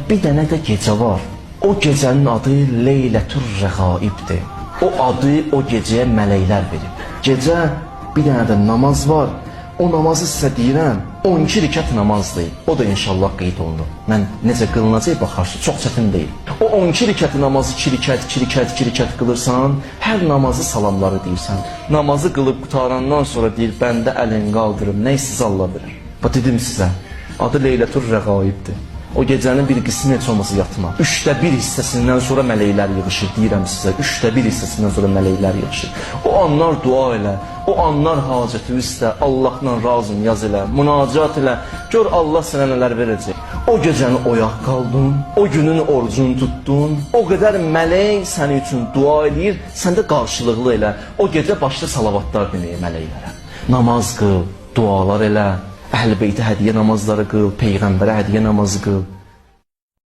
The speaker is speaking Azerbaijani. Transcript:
bir dənə də gecə var. O gecənin adı Leylətur Rəğaibdir. O adı o gecəyə mələklər verib. Gecə bir dənə də namaz var. O namazı sizə deyirəm, 12 rükət namazdır. O da inşallah qeyd olunur. Mən necə qılınacaq baxarsın, çox çətin deyil. O 12 rükət namazı 2 rükət qılırsan, hər namazı salamları deyirsən. Namazı qılıb qutarandan sonra deyir, bəndə əlin qaldırım, nə siz Allah verir. Bax dedim sizə, adı Leylətur Rəğaibdir. O gecənin bir qismi heç olmasa yatma. 1/3 hissəsindən sonra mələklər yığışır, deyirəm sizə. 1/3 hissəsindən sonra mələklər yığışır. O anlar dua elə, o anlar hacəti istə, Allahla razım yaz elə, münacat elə. Gör Allah sənə nələr verəcək. O gecəni oyaq qaldın, o günün orucunu tutdun, o qədər mələk sənin üçün dua edir, sən də qarşılıqlı elə. O gecə başda salavatlar dinləyə mələklərə. Namaz qıl, dualar elə. Əhl-i Beytə hədiyyə namazları qıl, Peyğəmbərə hədiyyə namazı qıl.